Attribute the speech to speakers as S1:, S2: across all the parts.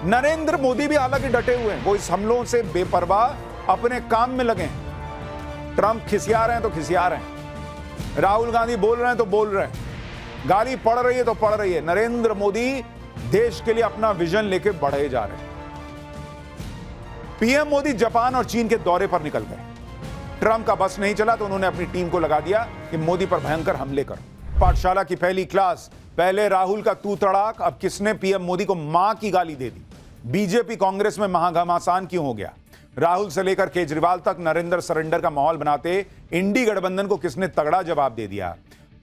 S1: नरेंद्र मोदी भी हालांकि डटे हुए हैं, वो इस हमलों से बेपरवाह अपने काम में लगे हैं। ट्रंप खिसिया रहे हैं तो खिसिया रहे हैं, राहुल गांधी बोल रहे हैं तो बोल रहे हैं, गाली पड़ रही है तो पड़ रही है। नरेंद्र मोदी देश के लिए अपना विजन लेके बढ़े जा रहे हैं। पीएम मोदी जापान और चीन के दौरे पर निकल गए। ट्रंप का बस नहीं चला तो उन्होंने अपनी टीम को लगा दिया कि मोदी पर भयंकर हमले करो। पाठशाला की पहली क्लास, पहले राहुल का तू तड़ाक, अब किसने पीएम मोदी को मां की गाली दे दी। बीजेपी कांग्रेस में महाघमासान क्यों हो गया। राहुल से लेकर केजरीवाल तक नरेंद्र सरेंडर का माहौल बनाते इंडी गठबंधन को किसने तगड़ा जवाब दे दिया।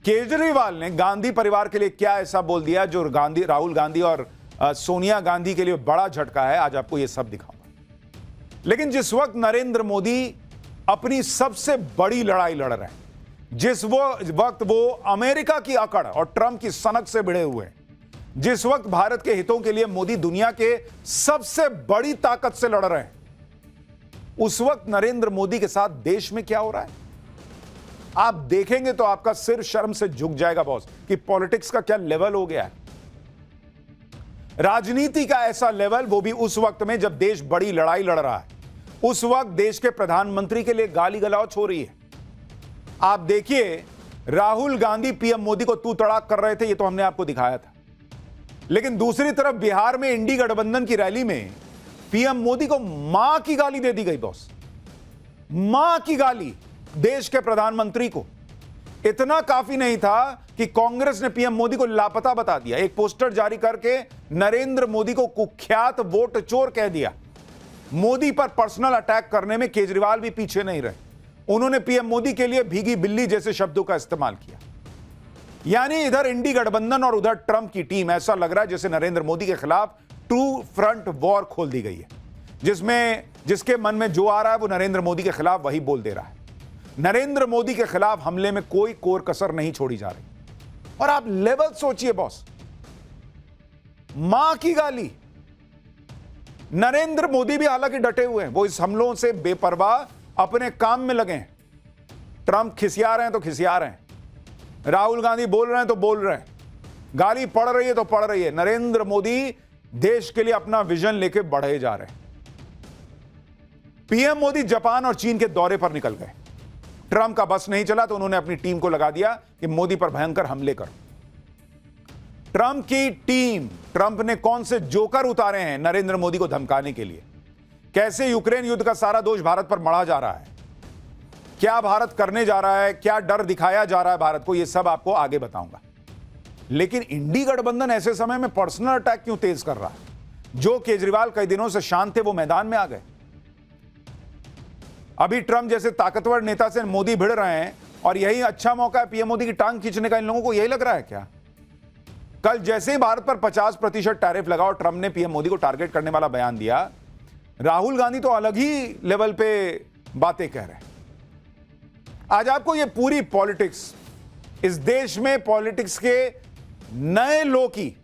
S1: केजरीवाल ने गांधी परिवार के लिए क्या ऐसा बोल दिया जो राहुल गांधी और सोनिया गांधी के लिए बड़ा झटका है। आज आपको यह सब दिखाऊंगा। लेकिन जिस वक्त नरेंद्र मोदी अपनी सबसे बड़ी लड़ाई लड़ रहे हैं, जिस वक्त वो अमेरिका की अकड़ और ट्रंप की सनक से भिड़े हुए हैं, जिस वक्त भारत के हितों के लिए मोदी दुनिया के सबसे बड़ी ताकत से लड़ रहे हैं, उस वक्त नरेंद्र मोदी के साथ देश में क्या हो रहा है आप देखेंगे तो आपका सिर शर्म से झुक जाएगा बॉस, कि पॉलिटिक्स का क्या लेवल हो गया है। राजनीति का ऐसा लेवल, वो भी उस वक्त में जब देश बड़ी लड़ाई लड़ रहा है। उस वक्त देश के प्रधानमंत्री के लिए गाली गलौच हो रही है। आप देखिए, राहुल गांधी पीएम मोदी को तू तड़ाक कर रहे थे, ये तो हमने आपको दिखाया था। लेकिन दूसरी तरफ बिहार में इंडी गठबंधन की रैली में पीएम मोदी को मां की गाली दे दी गई बॉस, मां की गाली देश के प्रधानमंत्री को। इतना काफी नहीं था कि कांग्रेस ने पीएम मोदी को लापता बता दिया, एक पोस्टर जारी करके नरेंद्र मोदी को कुख्यात वोट चोर कह दिया। मोदी पर पर्सनल अटैक करने में केजरीवाल भी पीछे नहीं रहे, उन्होंने पीएम मोदी के लिए भीगी बिल्ली जैसे शब्दों का इस्तेमाल किया। यानी इधर इंडी गठबंधन और उधर ट्रंप की टीम, ऐसा लग रहा है जैसे नरेंद्र मोदी के खिलाफ टू फ्रंट वॉर खोल दी गई है, जिसके मन में जो आ रहा है वो नरेंद्र मोदी के खिलाफ वही बोल दे रहा है। नरेंद्र मोदी के खिलाफ हमले में कोई कोर कसर नहीं छोड़ी जा रही। और आप लेवल सोचिए बॉस, मां की गाली। नरेंद्र मोदी भी हालांकि डटे हुए हैं, वो इस हमलों से बेपरवाह अपने काम में लगे हैं। ट्रंप खिसिया रहे हैं तो खिसिया रहे हैं, राहुल गांधी बोल रहे हैं तो बोल रहे हैं, गाली पड़ रही है तो पड़ रही है। नरेंद्र मोदी देश के लिए अपना विजन लेके बढ़े जा रहे हैं। पीएम मोदी जापान और चीन के दौरे पर निकल गए। ट्रंप का बस नहीं चला तो उन्होंने अपनी टीम को लगा दिया कि मोदी पर भयंकर हमले करो। ट्रंप की टीम, ट्रंप ने कौन से जोकर उतारे हैं नरेंद्र मोदी को धमकाने के लिए। कैसे यूक्रेन युद्ध का सारा दोष भारत पर मढ़ा जा रहा है, क्या भारत करने जा रहा है, क्या डर दिखाया जा रहा है भारत को, यह सब आपको आगे बताऊंगा। लेकिन इंडी गठबंधन ऐसे समय में पर्सनल अटैक क्यों तेज कर रहा है। जो केजरीवाल कई दिनों से शांत थे वो मैदान में आ गए। अभी ट्रंप जैसे ताकतवर नेता से मोदी भिड़ रहे हैं और यही अच्छा मौका है पीएम मोदी की टांग खींचने का। इन लोगों को यही लग रहा है क्या। कल जैसे ही भारत पर 50% टैरिफ लगा और ट्रंप ने पीएम मोदी को टारगेट करने वाला बयान दिया, राहुल गांधी तो अलग ही लेवल पे बातें कह रहे हैं। आज आपको ये पूरी पॉलिटिक्स, इस देश में पॉलिटिक्स के नए लो की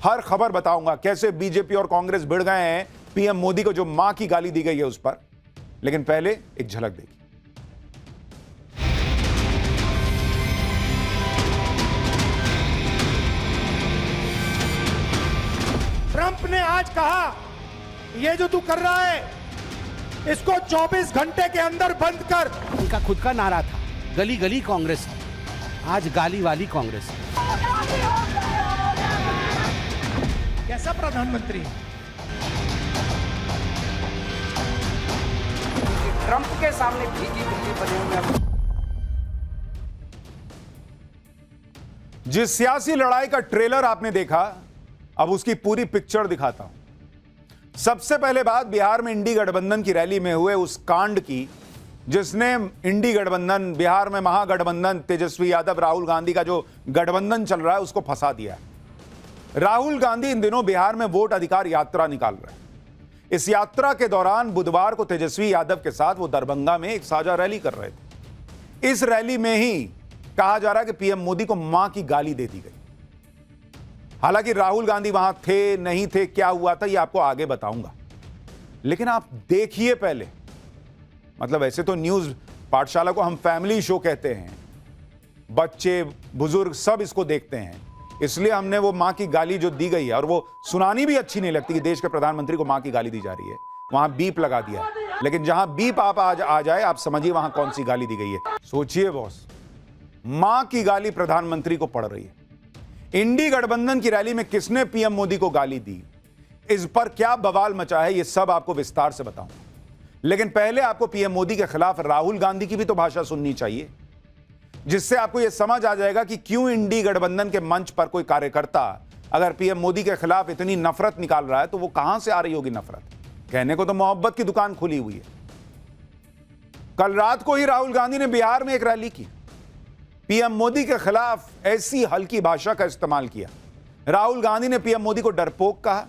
S1: हर खबर बताऊंगा। कैसे बीजेपी और कांग्रेस भिड़ गए हैं पीएम मोदी को जो मां की गाली दी गई है उस पर। लेकिन पहले एक झलक देखिए।
S2: ट्रंप ने आज कहा, ये जो तू कर रहा है इसको 24 घंटे के अंदर बंद कर।
S3: उनका खुद का नारा था, गली गली कांग्रेस है, आज गाली वाली कांग्रेस है।
S2: कैसा प्रधानमंत्री।
S3: ट्रंप के सामने भीगी बिल्ली बने हुए।
S1: जिस सियासी लड़ाई का ट्रेलर आपने देखा, अब उसकी पूरी पिक्चर दिखाता हूं। सबसे पहले बात बिहार में इंडी गठबंधन की रैली में हुए उस कांड की, जिसने इंडी गठबंधन, बिहार में महागठबंधन, तेजस्वी यादव राहुल गांधी का जो गठबंधन चल रहा है उसको फंसा दिया है। राहुल गांधी इन दिनों बिहार में वोट अधिकार यात्रा निकाल रहे हैं। इस यात्रा के दौरान बुधवार को तेजस्वी यादव के साथ वो दरभंगा में एक साझा रैली कर रहे थे। इस रैली में ही कहा जा रहा है कि पीएम मोदी को मां की गाली दे दी गई। हालांकि राहुल गांधी वहां थे नहीं थे, क्या हुआ था, ये आपको आगे बताऊंगा। लेकिन आप देखिए पहले, मतलब ऐसे तो न्यूज पाठशाला को हम फैमिली शो कहते हैं, बच्चे बुजुर्ग सब इसको देखते हैं, इसलिए हमने वो मां की गाली जो दी गई है, और वो सुनानी भी अच्छी नहीं लगती कि देश के प्रधानमंत्री को मां की गाली दी जा रही है, वहां बीप लगा दिया है। लेकिन जहां बीप आप आ जाए, आप समझिए वहां कौन सी गाली दी गई है। सोचिए बॉस, मां की गाली प्रधानमंत्री को पड़ रही है। इंडी गठबंधन की रैली में किसने पीएम मोदी को गाली दी, इस पर क्या बवाल मचा है, यह सब आपको विस्तार से बताऊंगा। लेकिन पहले आपको पीएम मोदी के खिलाफ राहुल गांधी की भी तो भाषा सुननी चाहिए, जिससे आपको यह समझ आ जाएगा कि क्यों इंडी गठबंधन के मंच पर कोई कार्यकर्ता अगर पीएम मोदी के खिलाफ इतनी नफरत निकाल रहा है तो वो कहां से आ रही होगी नफरत। कहने को तो मोहब्बत की दुकान खुली हुई है। कल रात को ही राहुल गांधी ने बिहार में एक रैली की, पीएम मोदी के खिलाफ ऐसी हल्की भाषा का इस्तेमाल किया। राहुल गांधी ने पीएम मोदी को डरपोक कहा,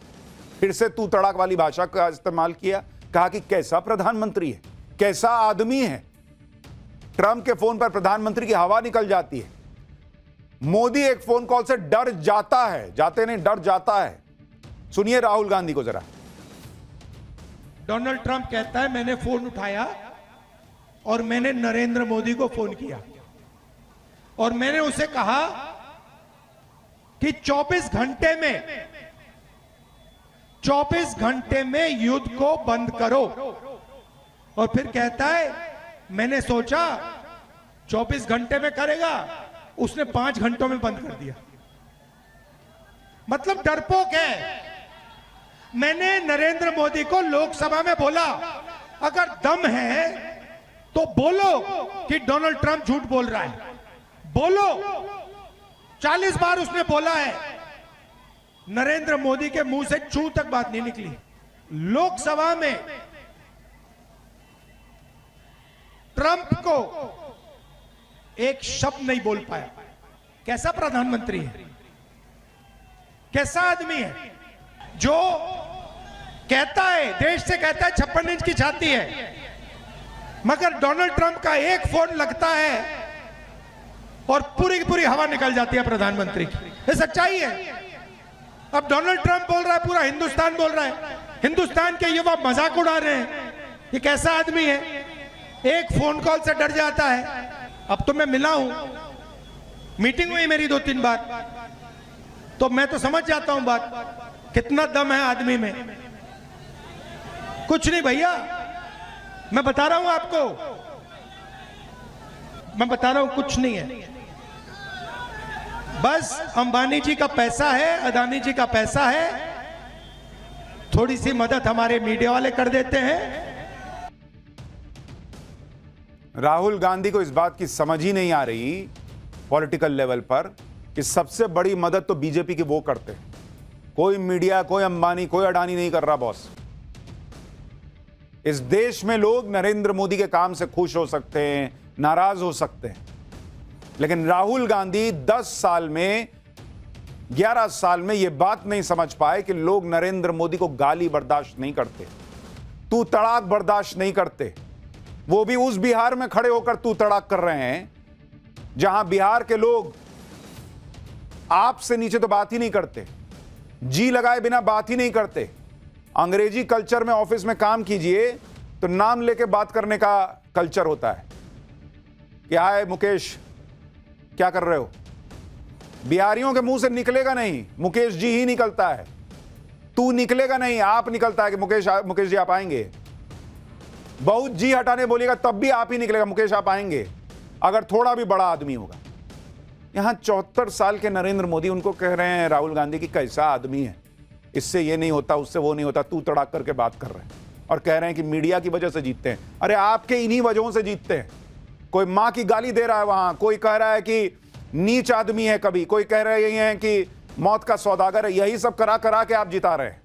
S1: फिर से तू तड़ाक वाली भाषा का इस्तेमाल किया, कहा कि कैसा प्रधानमंत्री है, कैसा आदमी है। ट्रंप के फोन पर प्रधानमंत्री की हवा निकल जाती है। मोदी एक फोन कॉल से डर जाता है, जाते नहीं डर जाता है। सुनिए राहुल गांधी को जरा।
S2: डोनाल्ड ट्रंप कहता है मैंने फोन उठाया और मैंने नरेंद्र मोदी को फोन किया और मैंने उसे कहा कि 24 घंटे में युद्ध को बंद करो। और फिर कहता है मैंने सोचा 24 घंटे में करेगा, उसने 5 घंटों में बंद कर दिया। मतलब डरपोक है। मैंने नरेंद्र मोदी को लोकसभा में बोला अगर दम है तो बोलो कि डोनाल्ड ट्रंप झूठ बोल रहा है, बोलो। 40 बार उसने बोला है, नरेंद्र मोदी के मुंह से चू तक बात नहीं निकली। लोकसभा में ट्रंप को एक शब्द नहीं बोल पाया। कैसा प्रधानमंत्री है, कैसा आदमी है जो कहता है, देश से कहता है 56 इंच की छाती है, मगर डोनाल्ड ट्रंप का एक फोन लगता है और पूरी की पूरी हवा निकल जाती है प्रधानमंत्री की। ये सच्चाई है। अब डोनाल्ड ट्रंप बोल रहा है, पूरा हिंदुस्तान बोल रहा है, हिंदुस्तान के युवा मजाक उड़ा रहे हैं, ये कैसा आदमी है, एक फोन कॉल से डर जाता है। अब तो मैं मिला हूं, मीटिंग हुई मेरी 2-3 बार, तो मैं तो समझ जाता हूं बात, कितना दम है आदमी में। कुछ नहीं भैया, मैं बता रहा हूं आपको, मैं बता रहा हूं कुछ नहीं है। बस अंबानी जी का पैसा है, अदानी जी का पैसा है, थोड़ी सी मदद हमारे मीडिया वाले कर देते हैं।
S1: राहुल गांधी को इस बात की समझ ही नहीं आ रही पॉलिटिकल लेवल पर कि सबसे बड़ी मदद तो बीजेपी की वो करते हैं। कोई मीडिया, कोई अंबानी, कोई अडानी नहीं कर रहा बॉस। इस देश में लोग नरेंद्र मोदी के काम से खुश हो सकते हैं, नाराज हो सकते हैं, लेकिन राहुल गांधी 10 साल में, 11 साल में यह बात नहीं समझ पाए कि लोग नरेंद्र मोदी को गाली बर्दाश्त नहीं करते, तू तड़ाक बर्दाश्त नहीं करते। वो भी उस बिहार में खड़े होकर तू तड़ाक कर रहे हैं जहां बिहार के लोग आपसे नीचे तो बात ही नहीं करते, जी लगाए बिना बात ही नहीं करते। अंग्रेजी कल्चर में ऑफिस में काम कीजिए तो नाम लेके बात करने का कल्चर होता है कि हाय मुकेश, क्या कर रहे हो। बिहारियों के मुंह से निकलेगा नहीं, मुकेश जी ही निकलता है, तू निकलेगा नहीं, आप निकलता है कि मुकेश जी आप आएंगे। बहुत जी हटाने बोलिएगा तब भी आप ही निकलेगा, मुकेश आप आएंगे, अगर थोड़ा भी बड़ा आदमी होगा। यहां 74 साल के नरेंद्र मोदी उनको कह रहे हैं राहुल गांधी की कैसा आदमी है, इससे ये नहीं होता, उससे वो नहीं होता, तू तड़ाक करके बात कर रहे हैं और कह रहे हैं कि मीडिया की वजह से जीतते हैं। अरे आपके इन्हीं वजहों से जीतते हैं। कोई मां की गाली दे रहा है वहां, कोई कह रहा है कि नीच आदमी है, कभी कोई कह रहे हैं कि मौत का सौदागर है, यही सब करा करा के आप जिता रहे हैं।